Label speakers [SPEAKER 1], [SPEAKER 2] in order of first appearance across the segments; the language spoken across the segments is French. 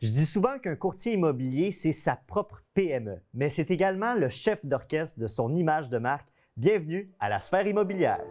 [SPEAKER 1] Je dis souvent qu'un courtier immobilier, c'est sa propre PME, mais c'est également le chef d'orchestre de son image de marque. Bienvenue à la sphère immobilière.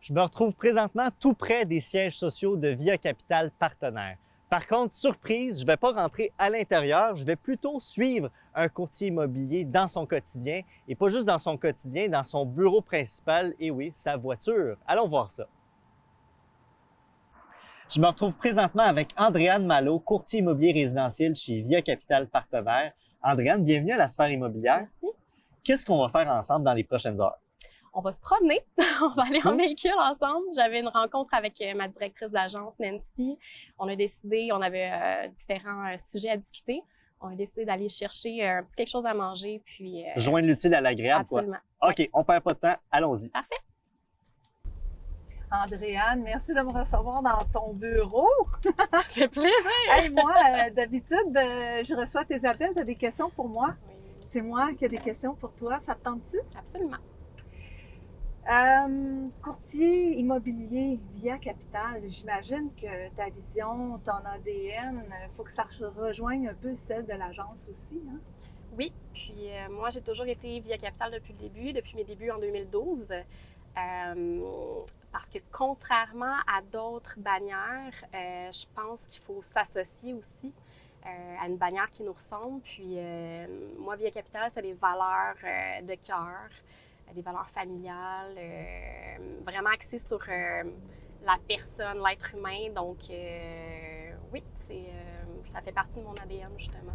[SPEAKER 1] Je me retrouve présentement tout près des sièges sociaux de Via Capital Partenaire. Par contre, surprise, je ne vais pas rentrer à l'intérieur, je vais plutôt suivre un courtier immobilier dans son quotidien, et pas juste dans son quotidien, dans son bureau principal, et oui, sa voiture. Allons voir ça. Je me retrouve présentement avec Andréane Malo, courtier immobilier résidentiel chez Via Capital Partenaire. Andréane, bienvenue à la sphère immobilière.
[SPEAKER 2] Merci.
[SPEAKER 1] Qu'est-ce qu'on va faire ensemble dans les prochaines heures?
[SPEAKER 2] On va se promener, on va aller en véhicule ensemble. J'avais une rencontre avec ma directrice d'agence, Nancy. On a décidé, on avait différents sujets à discuter. On a décidé d'aller chercher un petit quelque chose à manger, puis...
[SPEAKER 1] Joindre l'utile à l'agréable, quoi.
[SPEAKER 2] Absolument.
[SPEAKER 1] OK,
[SPEAKER 2] Ouais.
[SPEAKER 1] on perd pas de temps, allons-y.
[SPEAKER 2] Parfait.
[SPEAKER 3] Andréane, merci de me recevoir dans ton bureau.
[SPEAKER 2] Ça fait plaisir.
[SPEAKER 3] Hey, moi, d'habitude, je reçois tes appels, tu as des questions pour moi.
[SPEAKER 2] Oui,
[SPEAKER 3] C'est moi qui ai des questions pour toi, ça te tente-tu?
[SPEAKER 2] absolument.
[SPEAKER 3] Courtier immobilier Via Capital, j'imagine que ta vision, ton ADN, il faut que ça rejoigne un peu celle de l'agence aussi, hein?
[SPEAKER 2] Oui, puis moi, j'ai toujours été Via Capital depuis le début, depuis mes débuts en 2012. Parce que contrairement à d'autres bannières, je pense qu'il faut s'associer aussi à une bannière qui nous ressemble. Puis moi, Via Capital, c'est des valeurs de cœur, des valeurs familiales, vraiment axées sur la personne, l'être humain. Donc oui, ça fait partie de mon ADN justement.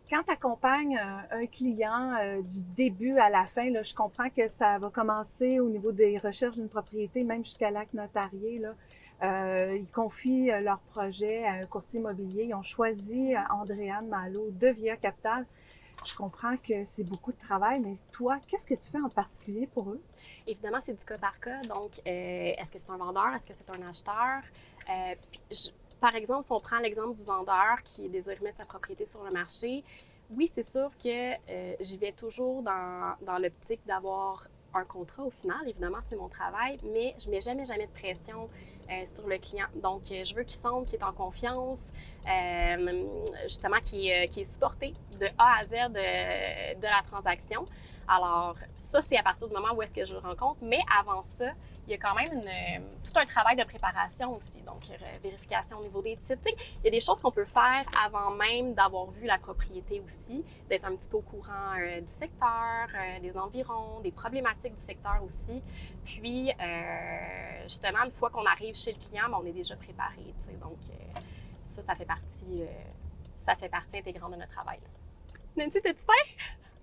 [SPEAKER 3] Quand tu accompagnes un client du début à la fin, là, je comprends que ça va commencer au niveau des recherches d'une propriété, même jusqu'à l'acte notarié. Là. Ils confient leur projet à un courtier immobilier. Ils ont choisi Andréane Malo de Via Capital. Je comprends que c'est beaucoup de travail, mais toi, qu'est-ce que tu fais en particulier pour eux?
[SPEAKER 2] Évidemment, c'est du cas par cas. Donc, est-ce que c'est un vendeur? Est-ce que c'est un acheteur? Par exemple, si on prend l'exemple du vendeur qui désire mettre sa propriété sur le marché, oui, c'est sûr que j'y vais toujours dans l'optique d'avoir un contrat au final. Évidemment, c'est mon travail, mais je ne mets jamais de pression sur le client. Donc, je veux qu'il sente qu'il est en confiance, justement, qu'il est supporté de A à Z de la transaction. Alors, ça, c'est à partir du moment où est-ce que je le rencontre, mais avant ça, il y a quand même tout un travail de préparation aussi, donc vérification au niveau des titres. Il y a des choses qu'on peut faire avant même d'avoir vu la propriété aussi, d'être un petit peu au courant du secteur, des environs, des problématiques du secteur aussi. Puis, justement, une fois qu'on arrive chez le client, on est déjà préparé. Donc, ça fait partie intégrante de notre travail. Nancy, t'es-tu prête?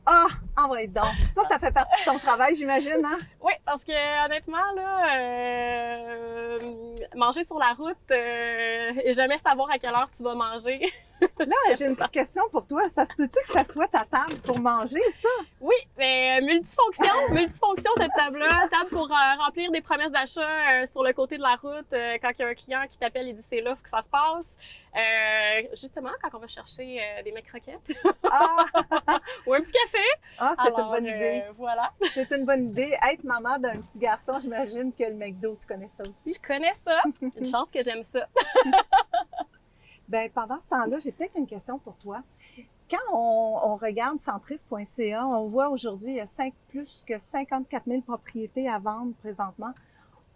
[SPEAKER 3] Ah, envoie donc. Ça fait partie de ton travail, j'imagine, hein?
[SPEAKER 2] Oui, parce que honnêtement, là, manger sur la route et jamais savoir à quelle heure tu vas manger.
[SPEAKER 3] Là, j'ai une petite question pour toi. Ça se peut-tu que ça soit ta table pour manger, ça?
[SPEAKER 2] Oui, mais multifonction cette table-là. Table pour remplir des promesses d'achat sur le côté de la route quand il y a un client qui t'appelle et dit c'est là, faut que ça se passe. Justement, quand on va chercher des mecs croquettes.
[SPEAKER 3] Ah!
[SPEAKER 2] Ou un petit café.
[SPEAKER 3] Ah, c'est une
[SPEAKER 2] Alors,
[SPEAKER 3] bonne idée.
[SPEAKER 2] Voilà.
[SPEAKER 3] C'est une bonne idée. Être maman d'un petit garçon, j'imagine que le McDo, tu connais ça aussi?
[SPEAKER 2] Je connais ça. Une chance que j'aime ça.
[SPEAKER 3] Bien, pendant ce temps-là, j'ai peut-être une question pour toi. Quand on regarde centris.ca, on voit aujourd'hui, il y a plus que 54 000 propriétés à vendre présentement.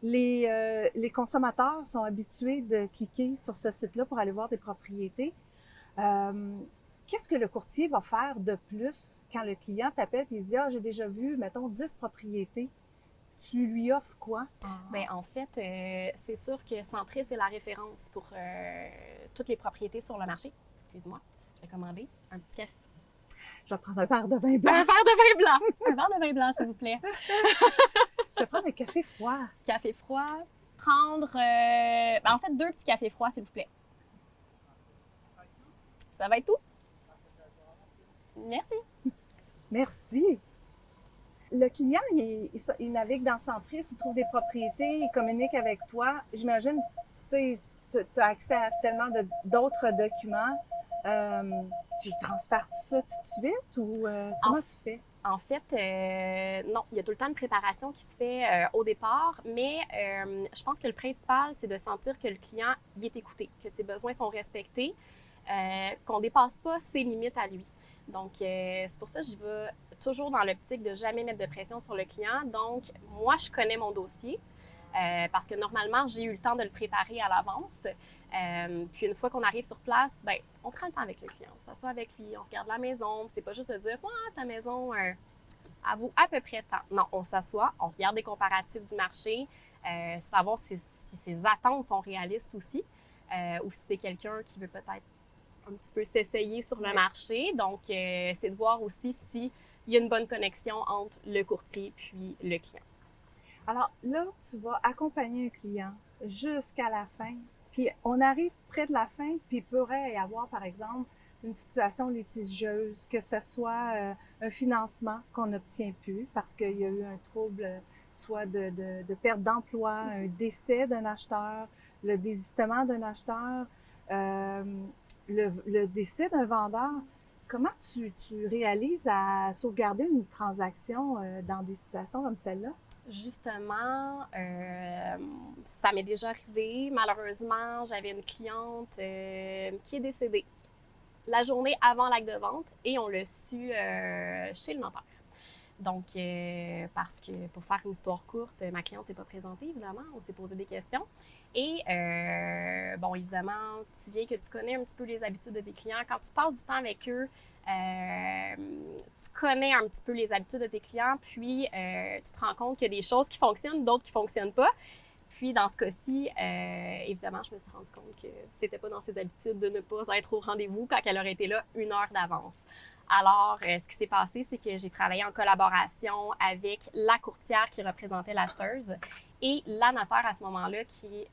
[SPEAKER 3] Les consommateurs sont habitués de cliquer sur ce site-là pour aller voir des propriétés. Qu'est-ce que le courtier va faire de plus quand le client t'appelle et dit « Ah, j'ai déjà vu, mettons, 10 propriétés ». Tu lui offres quoi?
[SPEAKER 2] Bien, en fait, c'est sûr que Centris est la référence pour toutes les propriétés sur le marché. Excuse-moi, je vais commander un petit café.
[SPEAKER 3] Je vais prendre un verre de vin blanc.
[SPEAKER 2] Un verre de vin blanc! Un verre de vin blanc, s'il vous plaît.
[SPEAKER 3] Je vais prendre un café froid.
[SPEAKER 2] Café froid. Prendre, ben, en fait, 2 petits cafés froids, s'il vous plaît. Ça va être tout? Merci.
[SPEAKER 3] Merci. Le client, il navigue dans Centris, il trouve des propriétés, il communique avec toi. J'imagine, tu sais, tu as accès à tellement d'autres documents. Tu transfères tout ça tout de suite ou comment tu fais?
[SPEAKER 2] En fait, non, il y a tout le temps une préparation qui se fait au départ, mais je pense que le principal, c'est de sentir que le client y est écouté, que ses besoins sont respectés, qu'on ne dépasse pas ses limites à lui. Donc, c'est pour ça que je vais toujours dans l'optique de jamais mettre de pression sur le client. Donc, moi, je connais mon dossier parce que normalement, j'ai eu le temps de le préparer à l'avance. Puis une fois qu'on arrive sur place, ben, on prend le temps avec le client. On s'assoit avec lui, on regarde la maison. C'est pas juste de dire « ta maison elle vaut à peu près tant ». Non, on s'assoit, on regarde les comparatifs du marché, savoir si ses attentes sont réalistes aussi, ou si c'est quelqu'un qui veut peut-être un petit peu s'essayer sur le marché. Donc, c'est de voir aussi s'il y a une bonne connexion entre le courtier puis le client.
[SPEAKER 3] Alors là, tu vas accompagner un client jusqu'à la fin. Puis on arrive près de la fin, puis il pourrait y avoir, par exemple, une situation litigieuse, que ce soit un financement qu'on n'obtient plus parce qu'il y a eu un trouble, soit de perte d'emploi, un décès d'un acheteur, le désistement d'un acheteur, le décès d'un vendeur. Comment tu réalises à sauvegarder une transaction dans des situations comme celle-là?
[SPEAKER 2] Justement, ça m'est déjà arrivé. Malheureusement, j'avais une cliente qui est décédée la journée avant l'acte de vente et on l'a su chez le notaire. Donc, parce que pour faire une histoire courte, ma cliente s'est pas présentée, évidemment. On s'est posé des questions. Et, bon, évidemment, tu viens que tu connais un petit peu les habitudes de tes clients. Quand tu passes du temps avec eux, tu connais un petit peu les habitudes de tes clients, puis tu te rends compte qu'il y a des choses qui fonctionnent, d'autres qui ne fonctionnent pas. Puis, dans ce cas-ci, évidemment, je me suis rendu compte que c'était pas dans ses habitudes de ne pas être au rendez-vous quand elle aurait été là 1 heure d'avance. Alors, ce qui s'est passé, c'est que j'ai travaillé en collaboration avec la courtière qui représentait l'acheteuse et la notaire à ce moment-là qui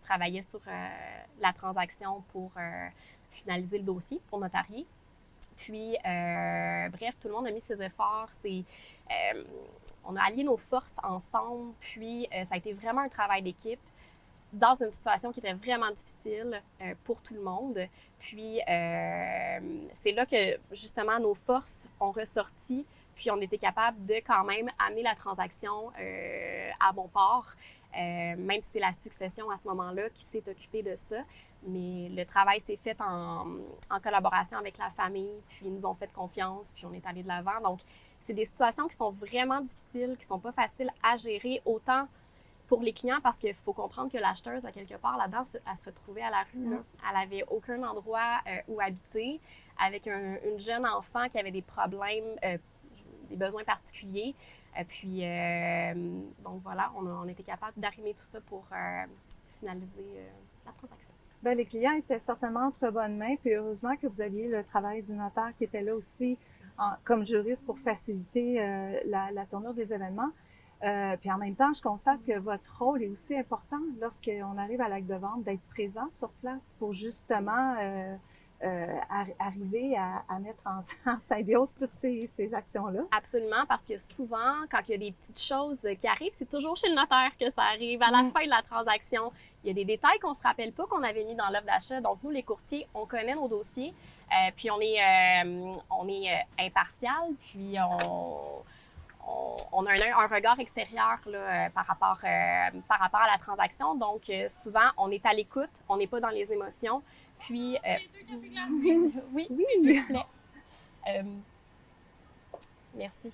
[SPEAKER 2] travaillait sur la transaction pour finaliser le dossier, pour notarier. Puis, bref, tout le monde a mis ses efforts. On a allié nos forces ensemble, puis ça a été vraiment un travail d'équipe dans une situation qui était vraiment difficile pour tout le monde. Puis, c'est là que, justement, nos forces ont ressorti, puis on était capable de quand même amener la transaction à bon port, même si c'est la succession à ce moment-là qui s'est occupée de ça. Mais le travail s'est fait en collaboration avec la famille, puis ils nous ont fait confiance, puis on est allé de l'avant. Donc, c'est des situations qui sont vraiment difficiles, qui sont pas faciles à gérer, autant pour les clients, parce qu'il faut comprendre que l'acheteuse, à quelque part là-dedans, elle se retrouvait à la rue. Là. Elle n'avait aucun endroit où habiter, avec une jeune enfant qui avait des problèmes, des besoins particuliers. Puis, donc voilà, on était capable d'arrimer tout ça pour finaliser la transaction.
[SPEAKER 3] Bien, les clients étaient certainement entre bonnes mains, puis heureusement que vous aviez le travail du notaire qui était là aussi comme juriste pour faciliter la tournure des événements. Puis en même temps, je constate que votre rôle est aussi important lorsqu'on arrive à l'acte de vente, d'être présent sur place pour justement arriver à mettre en symbiose toutes ces actions-là.
[SPEAKER 2] Absolument, parce que souvent, quand il y a des petites choses qui arrivent, c'est toujours chez le notaire que ça arrive, à la fin de la transaction. Il y a des détails qu'on ne se rappelle pas qu'on avait mis dans l'offre d'achat. Donc, nous, les courtiers, on connaît nos dossiers, puis on est impartial, puis on a un regard extérieur là, par rapport à la transaction. Donc, souvent, on est à l'écoute, on n'est pas dans les émotions. Puis, oui, s'il vous plaît. Merci.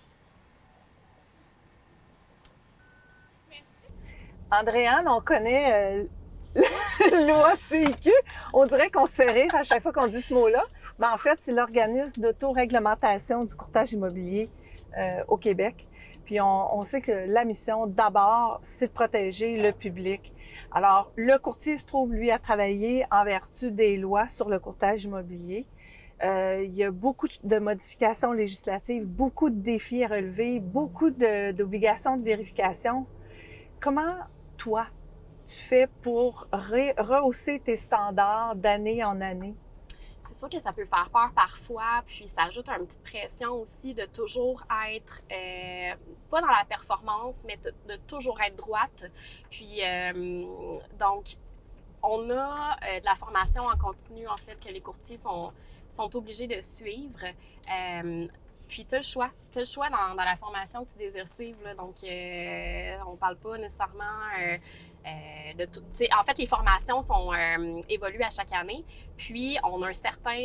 [SPEAKER 3] Andréane, on connaît l'OACIQ. On dirait qu'on se fait rire à chaque fois qu'on dit ce mot-là. Mais en fait, c'est l'organisme d'autoréglementation du courtage immobilier au Québec. Puis on sait que la mission, d'abord, c'est de protéger le public. Alors, le courtier se trouve, lui, à travailler en vertu des lois sur le courtage immobilier. Il y a beaucoup de modifications législatives, beaucoup de défis à relever, beaucoup d'obligations de vérification. Comment, toi, tu fais pour rehausser tes standards d'année en année?
[SPEAKER 2] C'est sûr que ça peut faire peur parfois, puis ça ajoute une petite pression aussi de toujours être, pas dans la performance, mais de toujours être droite. Puis, donc, on a de la formation en continu, en fait, que les courtiers sont obligés de suivre. Puis, tu as le choix. Tu as le choix dans la formation que tu désires suivre. Là. Donc, on ne parle pas nécessairement de tout. En fait, les formations sont évoluent à chaque année. Puis, on a un certain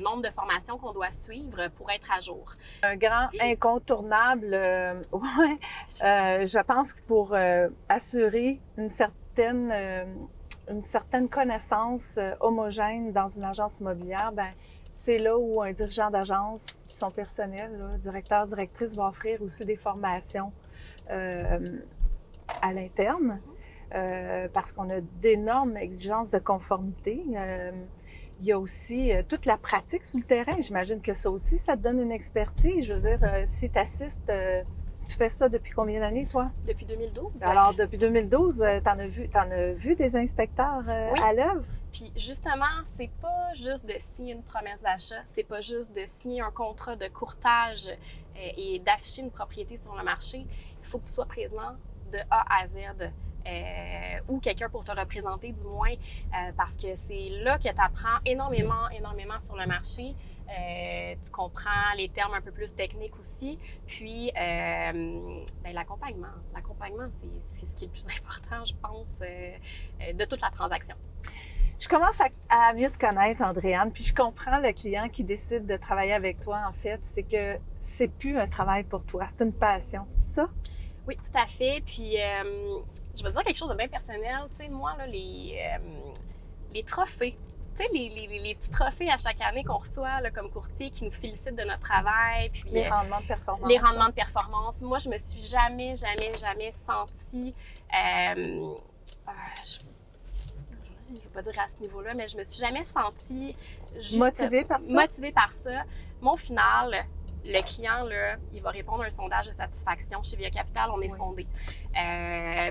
[SPEAKER 2] nombre de formations qu'on doit suivre pour être à jour.
[SPEAKER 3] Un grand incontournable, je pense que pour assurer une certaine connaissance homogène dans une agence immobilière, ben c'est là où un dirigeant d'agence puis son personnel, là, directeur, directrice, va offrir aussi des formations à l'interne parce qu'on a d'énormes exigences de conformité. Il y a aussi toute la pratique sur le terrain. J'imagine que ça aussi, ça te donne une expertise. Je veux dire, si tu assistes, tu fais ça depuis combien d'années, toi?
[SPEAKER 2] Depuis 2012.
[SPEAKER 3] Alors, depuis 2012, t'en as vu des inspecteurs
[SPEAKER 2] Oui.
[SPEAKER 3] à l'œuvre?
[SPEAKER 2] Puis justement, c'est pas juste de signer une promesse d'achat, c'est pas juste de signer un contrat de courtage et d'afficher une propriété sur le marché. Il faut que tu sois présent de A à Z. Ou quelqu'un pour te représenter du moins, parce que c'est là que tu apprends énormément sur le marché. Tu comprends les termes un peu plus techniques aussi. Puis, l'accompagnement. L'accompagnement, c'est ce qui est le plus important, je pense, de toute la transaction.
[SPEAKER 3] Je commence à mieux te connaître, Andréane, puis je comprends le client qui décide de travailler avec toi, en fait. C'est que c'est plus un travail pour toi, c'est une passion, c'est ça?
[SPEAKER 2] Oui, tout à fait. Puis, je vais te dire quelque chose de bien personnel. Tu sais, moi, là, les trophées, tu sais, les petits trophées à chaque année qu'on reçoit là, comme courtier qui nous félicitent de notre travail. Puis,
[SPEAKER 3] les rendements de performance.
[SPEAKER 2] Les rendements de performance. Moi, je me suis jamais sentie... je ne veux pas dire à ce niveau-là, mais je me suis jamais sentie juste
[SPEAKER 3] motivée par ça.
[SPEAKER 2] Motivée par ça. Mais au final, le client, là, il va répondre à un sondage de satisfaction. Chez Via Capital, on est sondé.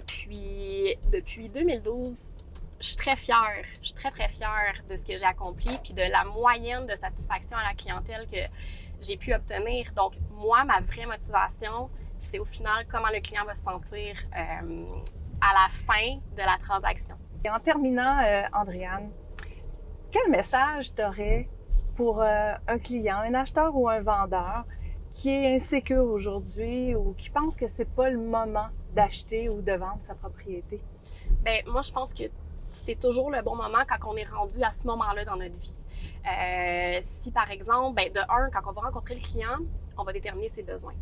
[SPEAKER 2] Puis, depuis 2012, je suis très fière. Je suis très, très fière de ce que j'ai accompli puis de la moyenne de satisfaction à la clientèle que j'ai pu obtenir. Donc, moi, ma vraie motivation, c'est au final comment le client va se sentir à la fin de la transaction.
[SPEAKER 3] Et en terminant, Andréane, quel message tu aurais pour un client, un acheteur ou un vendeur qui est insécure aujourd'hui ou qui pense que c'est pas le moment d'acheter ou de vendre sa propriété?
[SPEAKER 2] Bien, moi, je pense que c'est toujours le bon moment quand on est rendu à ce moment-là dans notre vie. Si, par exemple, bien, de un, quand on va rencontrer le client, on va déterminer ses besoins.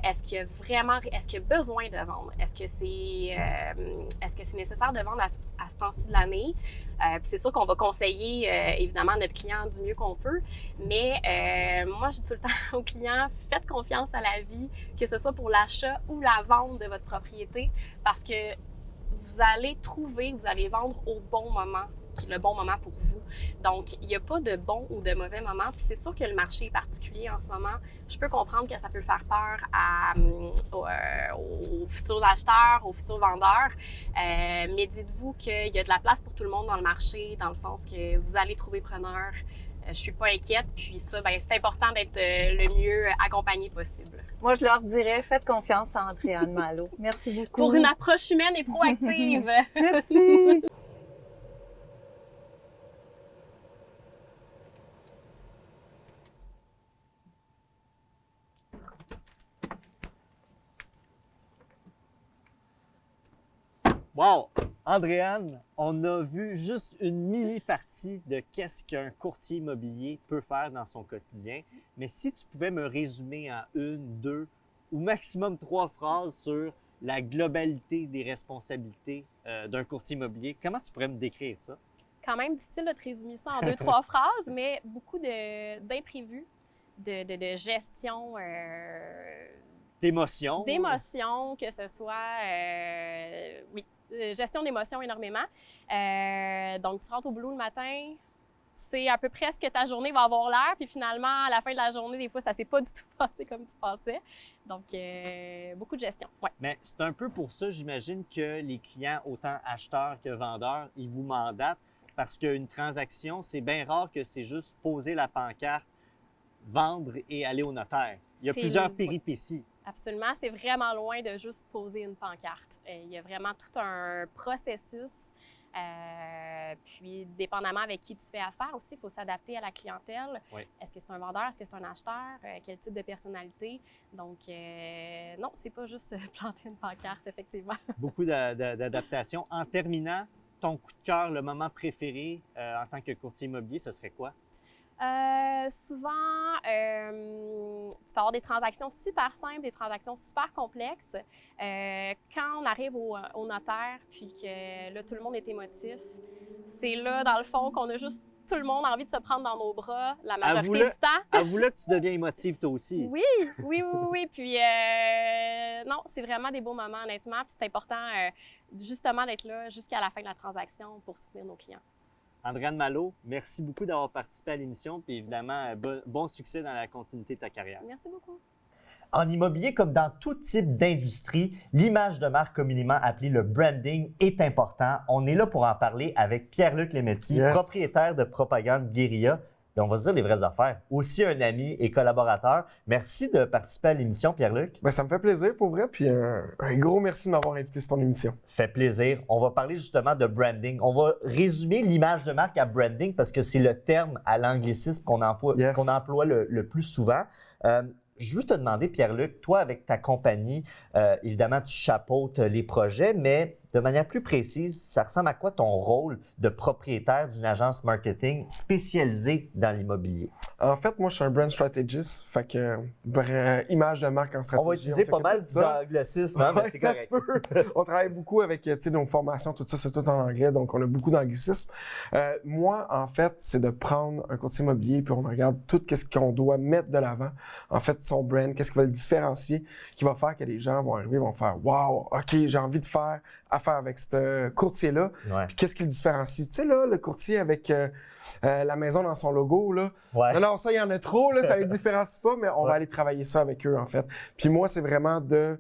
[SPEAKER 2] Est-ce qu'il y a besoin de vendre? Est-ce que c'est nécessaire de vendre à ce temps-ci de l'année? Puis c'est sûr qu'on va conseiller, évidemment, notre client du mieux qu'on peut. Mais moi, je dis tout le temps aux clients, faites confiance à la vie, que ce soit pour l'achat ou la vente de votre propriété, parce que vous allez vendre au bon moment, qui est le bon moment pour vous. Donc, il n'y a pas de bon ou de mauvais moment. Puis c'est sûr que le marché est particulier en ce moment. Je peux comprendre que ça peut faire peur aux futurs acheteurs, aux futurs vendeurs. Mais dites-vous qu'il y a de la place pour tout le monde dans le marché, dans le sens que vous allez trouver preneur. Je suis pas inquiète. Puis ça, ben, c'est important d'être le mieux accompagné possible.
[SPEAKER 3] Moi, je leur dirais, faites confiance à Andréane Malo. Merci beaucoup.
[SPEAKER 2] Pour une approche humaine et proactive.
[SPEAKER 3] Merci.
[SPEAKER 1] Wow! Andréane, on a vu juste une mini-partie de qu'est-ce qu'un courtier immobilier peut faire dans son quotidien. Mais si tu pouvais me résumer en 1, 2 ou maximum 3 phrases sur la globalité des responsabilités d'un courtier immobilier, comment tu pourrais me décrire ça?
[SPEAKER 2] Quand même difficile de te résumer ça en 2-3 phrases, mais beaucoup d'imprévus, de gestion...
[SPEAKER 1] D'émotions?
[SPEAKER 2] D'émotions, que ce soit... gestion d'émotions énormément. Donc, tu rentres au boulot le matin, tu sais à peu près ce que ta journée va avoir l'air, puis finalement, à la fin de la journée, des fois, ça ne s'est pas du tout passé comme tu pensais. Donc, beaucoup de gestion, ouais.
[SPEAKER 1] Mais c'est un peu pour ça, j'imagine, que les clients, autant acheteurs que vendeurs, ils vous mandatent, parce qu'une transaction, c'est bien rare que c'est juste poser la pancarte, vendre et aller au notaire. Il y a plusieurs péripéties.
[SPEAKER 2] Absolument, c'est vraiment loin de juste poser une pancarte. Il y a vraiment tout un processus. Puis, dépendamment avec qui tu fais affaire aussi, il faut s'adapter à la clientèle.
[SPEAKER 1] Oui.
[SPEAKER 2] Est-ce que c'est un vendeur? Est-ce que c'est un acheteur? Quel type de personnalité? Donc, non, c'est pas juste planter une pancarte, effectivement.
[SPEAKER 1] Beaucoup d'adaptations. En terminant, ton coup de cœur, le moment préféré en tant que courtier immobilier, ce serait quoi?
[SPEAKER 2] Souvent, tu peux avoir des transactions super simples, des transactions super complexes. Quand on arrive au notaire, puis que là, tout le monde est émotif, c'est là, dans le fond, qu'on a juste tout le monde envie de se prendre dans nos bras la majorité du temps.
[SPEAKER 1] Avoue là que tu deviens émotive toi aussi.
[SPEAKER 2] Oui. Puis, non, c'est vraiment des beaux moments, honnêtement. Puis c'est important, justement, d'être là jusqu'à la fin de la transaction pour soutenir nos clients.
[SPEAKER 1] Andréane Malo, merci beaucoup d'avoir participé à l'émission, puis évidemment, bon succès dans la continuité de ta carrière.
[SPEAKER 2] Merci beaucoup.
[SPEAKER 1] En immobilier, comme dans tout type d'industrie, l'image de marque communément appelée le branding est important. On est là pour en parler avec Pierre-Luc Lemetti, propriétaire de Propagande Guérilla. Et on va se dire les vraies affaires. Aussi un ami et collaborateur. Merci de participer à l'émission, Pierre-Luc.
[SPEAKER 4] Ça me fait plaisir pour vrai, puis un gros merci de m'avoir invité sur ton émission.
[SPEAKER 1] Fait plaisir. On va parler justement de branding. On va résumer l'image de marque à branding parce que c'est le terme à l'anglicisme qu'on emploie le plus souvent. Je veux te demander, Pierre-Luc, toi, avec ta compagnie, évidemment, tu chapeautes les projets, mais de manière plus précise, ça ressemble à quoi ton rôle de propriétaire d'une agence marketing spécialisée dans l'immobilier?
[SPEAKER 4] En fait, moi, je suis un brand strategist, fait que image de marque en stratégie.
[SPEAKER 1] On va utiliser pas mal d'anglicisme, hein, mais c'est correct.
[SPEAKER 4] Ça se peut. On travaille beaucoup avec nos formations, tout ça, c'est tout en anglais, donc on a beaucoup d'anglicisme. Moi, en fait, c'est de prendre un courtier immobilier puis on regarde tout ce qu'on doit mettre de l'avant. En fait, son brand, qu'est-ce qui va le différencier, qui va faire que les gens vont arriver, vont faire « Wow, OK, j'ai envie de faire affaire avec ce courtier-là. »
[SPEAKER 1] Ouais.
[SPEAKER 4] Puis qu'est-ce qui le différencie? Tu sais, là, le courtier avec la maison dans son logo, là.
[SPEAKER 1] Ouais.
[SPEAKER 4] Non, ça, il y en a trop, là, ça les différencie pas, mais on va aller travailler ça avec eux, en fait. Puis moi, c'est vraiment de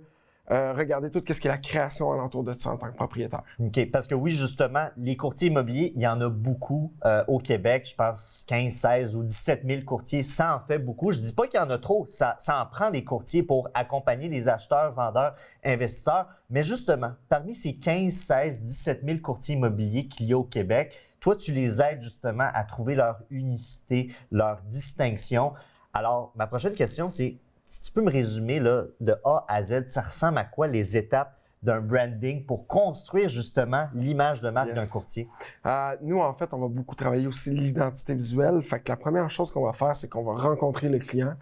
[SPEAKER 4] regarder tout ce qui est la création alentour de ça en tant que propriétaire.
[SPEAKER 1] OK, parce que oui, justement, les courtiers immobiliers, il y en a beaucoup au Québec. Je pense 15, 16 ou 17 000 courtiers. Ça en fait beaucoup. Je dis pas qu'il y en a trop. Ça en prend des courtiers pour accompagner les acheteurs, vendeurs, investisseurs. Mais justement, parmi ces 15, 16, 17 000 courtiers immobiliers qu'il y a au Québec, toi, tu les aides justement à trouver leur unicité, leur distinction. Alors, ma prochaine question, c'est si tu peux me résumer là, de A à Z, ça ressemble à quoi les étapes d'un branding pour construire justement l'image de marque d'un courtier?
[SPEAKER 4] Nous, en fait, on va beaucoup travailler aussi l'identité visuelle. Fait que la première chose qu'on va faire, c'est qu'on va rencontrer le client.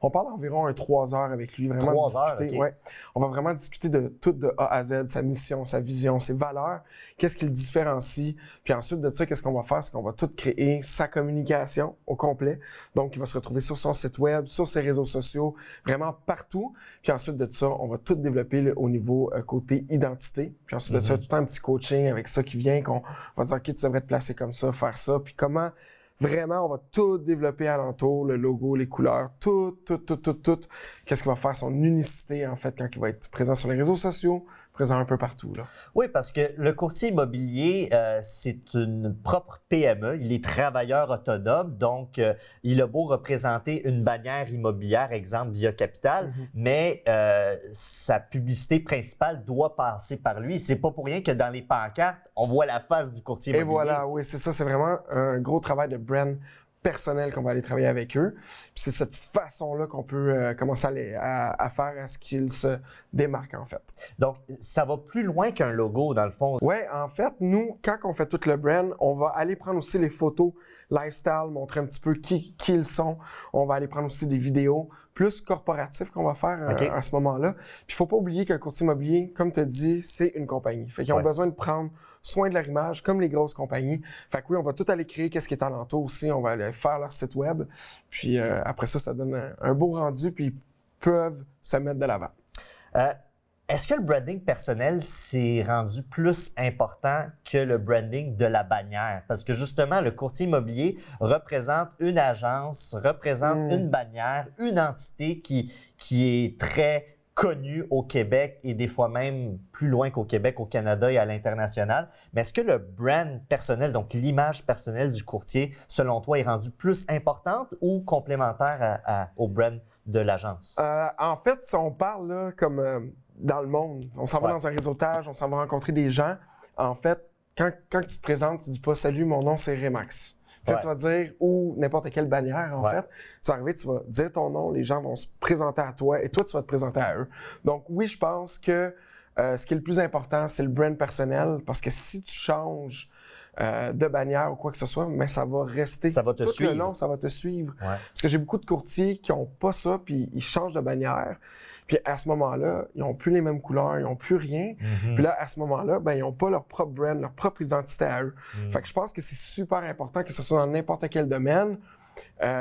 [SPEAKER 4] On parle environ 3 heures avec lui, vraiment
[SPEAKER 1] 3
[SPEAKER 4] discuter.
[SPEAKER 1] heures, okay.
[SPEAKER 4] Ouais, on va vraiment discuter de tout de A à Z, sa mission, sa vision, ses valeurs, qu'est-ce qui le différencie. Puis ensuite de ça, qu'est-ce qu'on va faire, c'est qu'on va tout créer sa communication au complet. Donc, il va se retrouver sur son site web, sur ses réseaux sociaux, vraiment partout. Puis ensuite de ça, on va tout développer au niveau côté identité. Puis ensuite de ça, tout un petit coaching avec ça qui vient, qu'on va dire, OK, tu devrais te placer comme ça, faire ça. Puis comment vraiment, on va tout développer alentour, le logo, les couleurs, tout. Qu'est-ce qui va faire son unicité, en fait, quand il va être présent sur les réseaux sociaux, présent un peu partout, là.
[SPEAKER 1] Oui, parce que le courtier immobilier, c'est une propre PME. Il est travailleur autonome, donc il a beau représenter une bannière immobilière, exemple Via Capital, mais sa publicité principale doit passer par lui. C'est pas pour rien que dans les pancartes, on voit la face du courtier immobilier.
[SPEAKER 4] Et voilà, oui, c'est ça. C'est vraiment un gros travail de brand personnel qu'on va aller travailler avec eux. Puis c'est cette façon-là qu'on peut commencer à faire à ce qu'ils se démarquent, en fait.
[SPEAKER 1] Donc, ça va plus loin qu'un logo, dans le fond.
[SPEAKER 4] Oui, en fait, nous, quand on fait tout le brand, on va aller prendre aussi les photos lifestyle, montrer un petit peu qui ils sont. On va aller prendre aussi des vidéos plus corporatifs qu'on va faire à ce moment-là. Puis il faut pas oublier qu'un courtier immobilier, comme tu as dit, c'est une compagnie. Fait qu'ils ont besoin de prendre soin de leur image, comme les grosses compagnies. Fait que oui, on va tout aller créer qu'est-ce qui est alentour aussi. On va aller faire leur site web. Puis après ça, ça donne un beau rendu, puis ils peuvent se mettre de l'avant.
[SPEAKER 1] Est-ce que le branding personnel s'est rendu plus important que le branding de la bannière? Parce que justement, le courtier immobilier représente une agence, représente une bannière, une entité qui est très connue au Québec et des fois même plus loin qu'au Québec, au Canada et à l'international. Mais est-ce que le brand personnel, donc l'image personnelle du courtier, selon toi, est rendue plus importante ou complémentaire au brand de l'agence?
[SPEAKER 4] En fait, si on parle là, comme dans le monde. On s'en va dans un réseautage, on s'en va rencontrer des gens. En fait, quand tu te présentes, tu dis pas « Salut, mon nom, c'est Remax ». Tu vas dire, ou n'importe quelle bannière, en fait. Tu vas arriver, tu vas dire ton nom, les gens vont se présenter à toi et toi, tu vas te présenter à eux. Donc oui, je pense que ce qui est le plus important, c'est le brand personnel, parce que si tu changes de bannière ou quoi que ce soit, mais ça va rester.
[SPEAKER 1] Ça va te suivre.
[SPEAKER 4] Tout le long, ça va te suivre.
[SPEAKER 1] Ouais.
[SPEAKER 4] Parce que j'ai beaucoup de courtiers qui n'ont pas ça, puis ils changent de bannière. Puis à ce moment-là, ils n'ont plus les mêmes couleurs, ils n'ont plus rien. Puis là, à ce moment-là, ben, ils n'ont pas leur propre brand, leur propre identité à eux. Fait que je pense que c'est super important que ce soit dans n'importe quel domaine.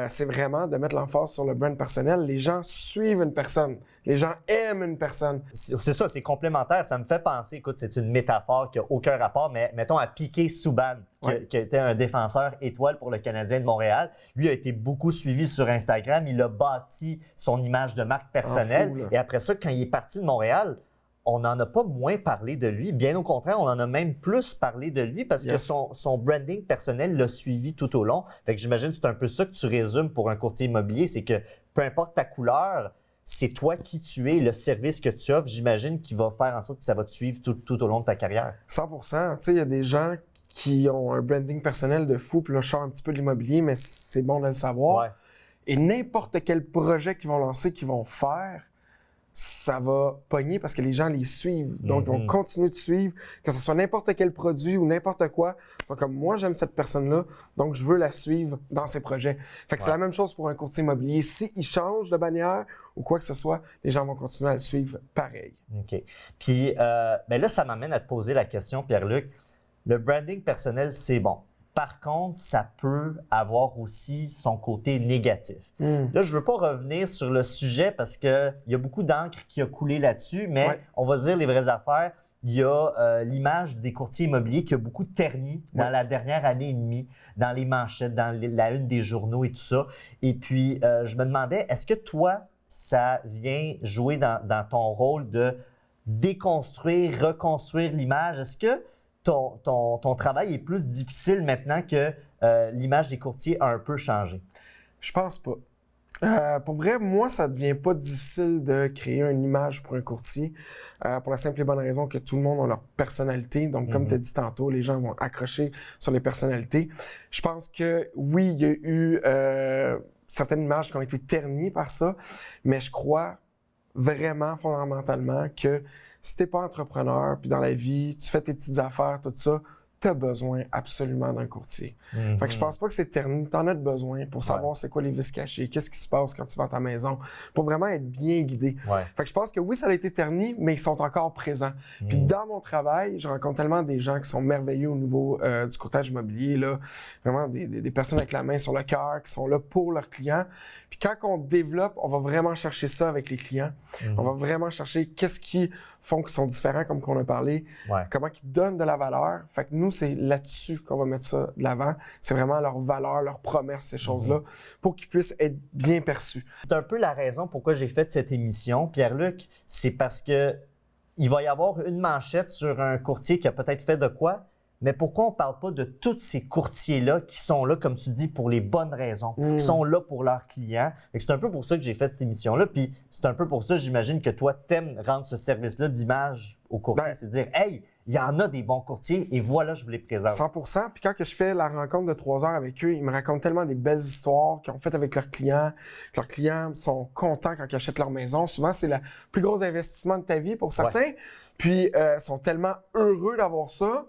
[SPEAKER 4] C'est vraiment de mettre l'emphase sur le brand personnel. Les gens suivent une personne. Les gens aiment une personne.
[SPEAKER 1] C'est ça, c'est complémentaire. Ça me fait penser, écoute, c'est une métaphore qui n'a aucun rapport, mais mettons à Piqué Souban, qui était un défenseur étoile pour le Canadien de Montréal. Lui a été beaucoup suivi sur Instagram. Il a bâti son image de marque personnelle. Et après ça, quand il est parti de Montréal, on n'en a pas moins parlé de lui. Bien au contraire, on en a même plus parlé de lui parce que son branding personnel l'a suivi tout au long. Fait que j'imagine que c'est un peu ça que tu résumes pour un courtier immobilier, c'est que peu importe ta couleur, c'est toi qui tu es, le service que tu offres, j'imagine, qui va faire en sorte que ça va te suivre tout au long de ta carrière.
[SPEAKER 4] 100%. Tu sais, il y a des gens qui ont un branding personnel de fou, puis là, je sors un petit peu de l'immobilier, mais c'est bon de le savoir. Et n'importe quel projet qu'ils vont lancer, qu'ils vont faire, ça va pogner parce que les gens les suivent. Donc, ils vont continuer de suivre, que ce soit n'importe quel produit ou n'importe quoi. Ils sont comme, moi, j'aime cette personne-là, donc je veux la suivre dans ses projets. Fait que c'est la même chose pour un courtier immobilier. S'il change de bannière ou quoi que ce soit, les gens vont continuer à le suivre pareil.
[SPEAKER 1] OK. Puis, ben là, ça m'amène à te poser la question, Pierre-Luc. Le branding personnel, c'est bon. Par contre, ça peut avoir aussi son côté négatif. Là, je ne veux pas revenir sur le sujet parce qu'il y a beaucoup d'encre qui a coulé là-dessus, mais on va dire les vraies affaires. Il y a l'image des courtiers immobiliers qui a beaucoup terni dans la dernière année et demie, dans les manchettes, dans la une des journaux et tout ça. Et puis, je me demandais, est-ce que toi, ça vient jouer dans ton rôle de déconstruire, reconstruire l'image? Est-ce que ton travail est plus difficile maintenant que l'image des courtiers a un peu changé?
[SPEAKER 4] Je pense pas. Pour vrai, moi, ça devient pas difficile de créer une image pour un courtier pour la simple et bonne raison que tout le monde a leur personnalité. Donc, comme tu as dit tantôt, les gens vont accrocher sur les personnalités. Je pense que oui, il y a eu certaines images qui ont été ternies par ça, mais je crois vraiment fondamentalement que si t'es pas entrepreneur, puis dans la vie, tu fais tes petites affaires, tout ça, t'as besoin absolument d'un courtier. Fait que je pense pas que c'est terminé. T'en as besoin pour savoir c'est quoi les vices cachés, qu'est-ce qui se passe quand tu vends ta maison, pour vraiment être bien guidé. Fait que je pense que oui, ça a été terminé, mais ils sont encore présents. Puis dans mon travail, je rencontre tellement des gens qui sont merveilleux au niveau du courtage immobilier, là. Vraiment des personnes avec la main sur le cœur, qui sont là pour leurs clients. Puis quand on développe, on va vraiment chercher ça avec les clients. On va vraiment chercher qu'est-ce qui font qu'ils sont différents, comme qu'on a parlé, comment ils donnent de la valeur. Fait que nous, c'est là-dessus qu'on va mettre ça de l'avant. C'est vraiment leur valeur, leur promesse, ces choses-là, pour qu'ils puissent être bien perçus.
[SPEAKER 1] C'est un peu la raison pourquoi j'ai fait cette émission, Pierre-Luc. C'est parce que il va y avoir une manchette sur un courtier qui a peut-être fait de quoi, mais pourquoi on ne parle pas de tous ces courtiers-là qui sont là, comme tu dis, pour les bonnes raisons, qui sont là pour leurs clients? C'est un peu pour ça que j'ai fait cette émission-là. Puis c'est un peu pour ça, j'imagine, que toi, t'aimes rendre ce service-là d'image aux courtiers. C'est de dire, hey, il y en a des bons courtiers et voilà, je vous les présente.
[SPEAKER 4] 100%. Puis quand que je fais la rencontre de 3 heures avec eux, ils me racontent tellement des belles histoires qu'ils ont faites avec leurs clients, que leurs clients sont contents quand ils achètent leur maison. Souvent, c'est le plus gros investissement de ta vie pour certains. Puis sont tellement heureux d'avoir ça.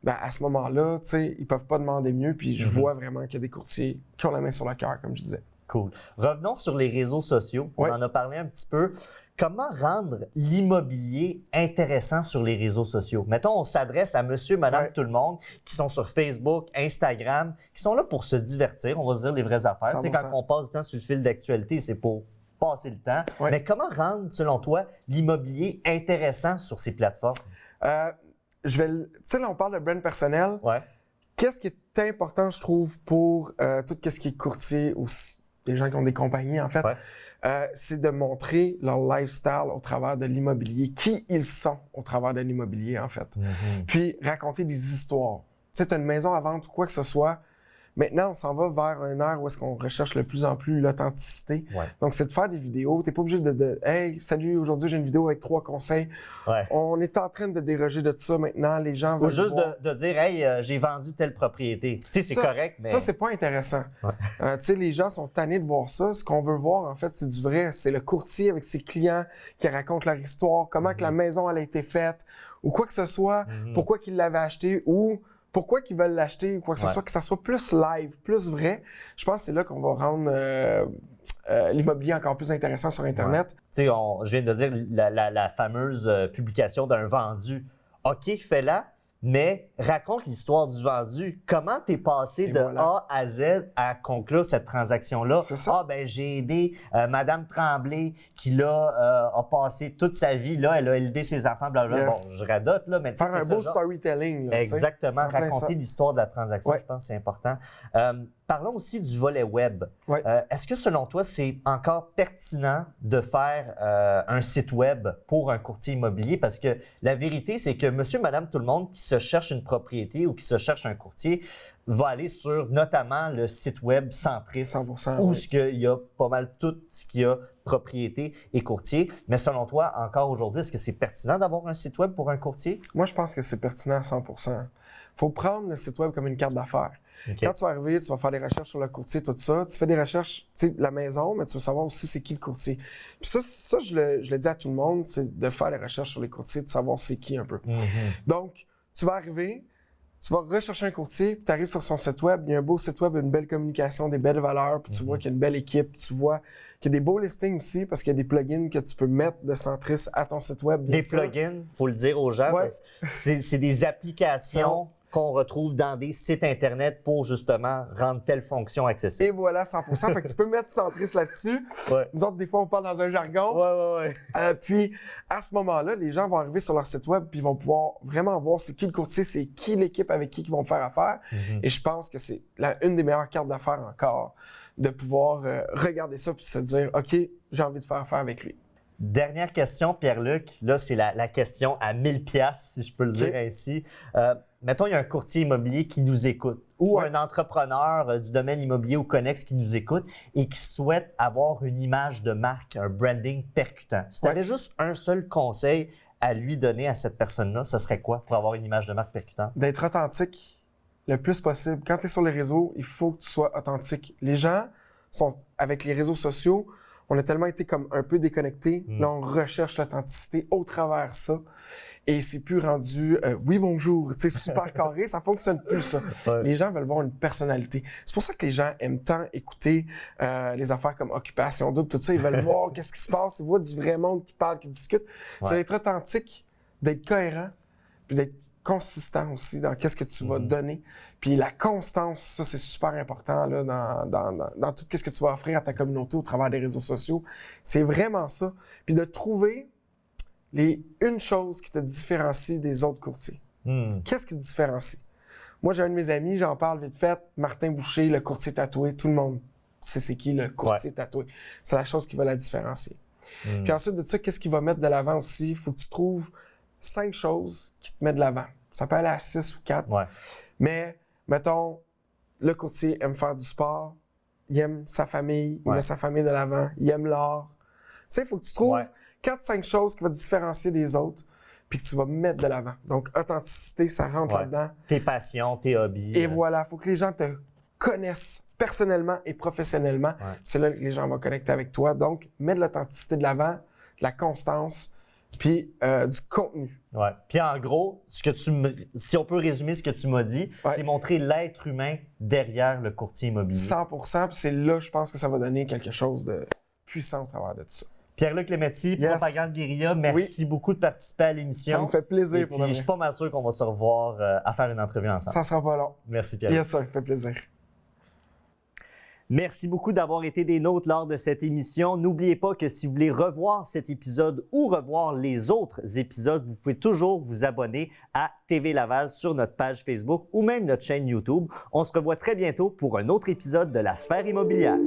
[SPEAKER 4] Ben, à ce moment-là, tu sais, ils peuvent pas demander mieux. Puis je vois vraiment qu'il y a des courtiers qui ont la main sur le cœur, comme je disais.
[SPEAKER 1] Cool. Revenons sur les réseaux sociaux. On en a parlé un petit peu. Comment rendre l'immobilier intéressant sur les réseaux sociaux? Mettons, on s'adresse à monsieur, madame, tout le monde qui sont sur Facebook, Instagram, qui sont là pour se divertir, on va se dire les vraies affaires. Tu sais, quand on passe du temps sur le fil d'actualité, c'est pour passer le temps. Mais comment rendre, selon toi, l'immobilier intéressant sur ces plateformes?
[SPEAKER 4] Tu sais, là, on parle de brand personnel. Qu'est-ce qui est important, je trouve, pour tout ce qui est courtier ou des gens qui ont des compagnies, en fait, c'est de montrer leur lifestyle au travers de l'immobilier, qui ils sont au travers de l'immobilier, en fait. Puis raconter des histoires. Tu sais, tu as une maison à vendre ou quoi que ce soit, Maintenant, on s'en va vers une ère où est-ce qu'on recherche de plus en plus l'authenticité.
[SPEAKER 1] Ouais.
[SPEAKER 4] Donc, c'est de faire des vidéos. Tu n'es pas obligé de Hey, salut, aujourd'hui, j'ai une vidéo avec 3 conseils.
[SPEAKER 1] Ouais.
[SPEAKER 4] On est en train de déroger de ça maintenant. Les gens
[SPEAKER 1] Ou
[SPEAKER 4] veulent
[SPEAKER 1] juste
[SPEAKER 4] voir.
[SPEAKER 1] de dire, hey, j'ai vendu telle propriété. Tu sais, c'est
[SPEAKER 4] Ça-
[SPEAKER 1] correct, mais.
[SPEAKER 4] Ça, c'est pas intéressant.
[SPEAKER 1] Ouais.
[SPEAKER 4] Tu sais, les gens sont tannés de voir ça. Ce qu'on veut voir, en fait, c'est du vrai. C'est le courtier avec ses clients qui racontent leur histoire, comment que la maison elle a été faite, ou quoi que ce soit, pourquoi qu'ils l'avaient acheté, ou pourquoi qu'ils veulent l'acheter, ou quoi que ce soit, que ça soit plus live, plus vrai. Je pense que c'est là qu'on va rendre l'immobilier encore plus intéressant sur Internet.
[SPEAKER 1] Tu sais, je viens de dire la fameuse publication d'un vendu. OK, fais-la, mais raconte l'histoire du vendu. Comment t'es passé
[SPEAKER 4] Et
[SPEAKER 1] de
[SPEAKER 4] voilà.
[SPEAKER 1] A à Z à conclure cette transaction-là?
[SPEAKER 4] C'est ça.
[SPEAKER 1] Ah, ben j'ai aidé Madame Tremblay qui, là, a passé toute sa vie, là, elle a élevé ses enfants, blablabla.
[SPEAKER 4] Yes.
[SPEAKER 1] Bon, je radote, là, mais tu sais,
[SPEAKER 4] Faire un
[SPEAKER 1] c'est
[SPEAKER 4] beau
[SPEAKER 1] ce genre-
[SPEAKER 4] storytelling. là, tu sais.
[SPEAKER 1] Exactement,
[SPEAKER 4] En plein
[SPEAKER 1] raconter
[SPEAKER 4] ça.
[SPEAKER 1] l'histoire de la transaction,
[SPEAKER 4] Ouais.
[SPEAKER 1] je pense que c'est important. Parlons aussi du volet web.
[SPEAKER 4] Ouais.
[SPEAKER 1] Est-ce que selon toi, c'est encore pertinent de faire un site web pour un courtier immobilier? Parce que la vérité, c'est que monsieur, madame, tout le monde qui se cherche une propriété ou qui se cherche un courtier va aller sur notamment le site web Centris,
[SPEAKER 4] 100%,
[SPEAKER 1] où
[SPEAKER 4] oui.
[SPEAKER 1] ce qu'il y a pas mal tout ce qu'il y a propriété et courtier. Mais selon toi, encore aujourd'hui, est-ce que c'est pertinent d'avoir un site web pour un courtier?
[SPEAKER 4] Moi, je pense que c'est pertinent à 100%. Faut prendre le site web comme une carte d'affaires.
[SPEAKER 1] OK.
[SPEAKER 4] Quand tu vas arriver, tu vas faire des recherches sur le courtier, tout ça. Tu fais des recherches, tu sais, la maison, mais tu veux savoir aussi c'est qui le courtier. Puis ça je le dis à tout le monde, c'est de faire des recherches sur les courtiers, de savoir c'est qui un peu. Donc, tu vas arriver, tu vas rechercher un courtier, puis tu arrives sur son site web, il y a un beau site web, une belle communication, des belles valeurs, puis tu vois qu'il y a une belle équipe, puis tu vois qu'il y a des beaux listings aussi, parce qu'il y a des plugins que tu peux mettre de Centris à ton site web. bien
[SPEAKER 1] Des
[SPEAKER 4] sûr.
[SPEAKER 1] plugins, il faut le dire aux gens,
[SPEAKER 4] Ouais.
[SPEAKER 1] parce que c'est des applications qu'on retrouve dans des sites Internet pour justement rendre telle fonction accessible.
[SPEAKER 4] Et voilà, 100%. Fait que tu peux mettre Centris là-dessus.
[SPEAKER 1] Ouais.
[SPEAKER 4] Nous autres, des fois, on parle dans un jargon.
[SPEAKER 1] Ouais.
[SPEAKER 4] Puis, à ce moment-là, les gens vont arriver sur leur site web puis ils vont pouvoir vraiment voir c'est qui le courtier, c'est qui l'équipe avec qui ils vont faire affaire. Et je pense que c'est une des meilleures cartes d'affaires encore de pouvoir regarder ça puis se dire, OK, j'ai envie de faire affaire avec lui.
[SPEAKER 1] Dernière question, Pierre-Luc. Là, c'est la question à 1000 piastres, si je peux le dire ainsi. Mettons, il y a un courtier immobilier qui nous écoute ou un entrepreneur du domaine immobilier ou connexe qui nous écoute et qui souhaite avoir une image de marque, un branding percutant. Si tu avais juste un seul conseil à lui donner à cette personne-là, ce serait quoi pour avoir une image de marque percutante?
[SPEAKER 4] D'être authentique le plus possible. Quand tu es sur les réseaux, il faut que tu sois authentique. Les gens sont, avec les réseaux sociaux, on a tellement été comme un peu déconnectés. Là, on recherche l'authenticité au travers ça. Et c'est plus rendu oui, bonjour, tu sais, super carré, ça fonctionne plus, ça.
[SPEAKER 1] Ouais.
[SPEAKER 4] Les gens veulent voir une personnalité. C'est pour ça que les gens aiment tant écouter les affaires comme Occupation Double, tout ça. Ils veulent voir qu'est-ce qui se passe, ils voient du vrai monde qui parle, qui discute. C'est d'être authentique, d'être cohérent, puis d'être consistant aussi dans qu'est-ce que tu vas donner. Puis la constance, ça, c'est super important là, dans tout ce que tu vas offrir à ta communauté au travers des réseaux sociaux. C'est vraiment ça. Puis de trouver une chose qui te différencie des autres courtiers. Qu'est-ce qui te différencie? Moi, j'ai un de mes amis, j'en parle vite fait, Martin Boucher, le courtier tatoué. Tout le monde sait c'est qui le courtier tatoué. C'est la chose qui va la différencier. Puis ensuite de ça, qu'est-ce qui va mettre de l'avant aussi? Il faut que tu trouves 5 choses qui te mettent de l'avant. Ça peut aller à 6 ou 4.
[SPEAKER 1] Ouais.
[SPEAKER 4] Mais, mettons, le courtier aime faire du sport, il aime sa famille, il met sa famille de l'avant, il aime l'art. Tu sais, il faut que tu trouves 4-5 choses qui vont te différencier des autres, puis que tu vas mettre de l'avant. Donc, authenticité, ça rentre là-dedans.
[SPEAKER 1] Tes passions, tes hobbies.
[SPEAKER 4] Et voilà, il faut que les gens te connaissent personnellement et professionnellement. C'est là que les gens vont connecter avec toi. Donc, mets de l'authenticité de l'avant, de la constance, puis du contenu.
[SPEAKER 1] Ouais. Puis en gros, si on peut résumer ce que tu m'as dit, c'est montrer l'être humain derrière le courtier immobilier.
[SPEAKER 4] 100%, puis c'est là, je pense que ça va donner quelque chose de puissant au travers de tout ça.
[SPEAKER 1] Pierre-Luc Lemetti, Propagande Guérilla, merci beaucoup de participer à l'émission.
[SPEAKER 4] Ça me fait plaisir.
[SPEAKER 1] Et
[SPEAKER 4] pour
[SPEAKER 1] puis, je suis pas mal sûr qu'on va se revoir à faire une entrevue ensemble.
[SPEAKER 4] Ça sera pas long.
[SPEAKER 1] Merci Pierre-Luc.
[SPEAKER 4] Ça me fait plaisir.
[SPEAKER 1] Merci beaucoup d'avoir été des nôtres lors de cette émission. N'oubliez pas que si vous voulez revoir cet épisode ou revoir les autres épisodes, vous pouvez toujours vous abonner à TV Laval sur notre page Facebook ou même notre chaîne YouTube. On se revoit très bientôt pour un autre épisode de La Sphère immobilière.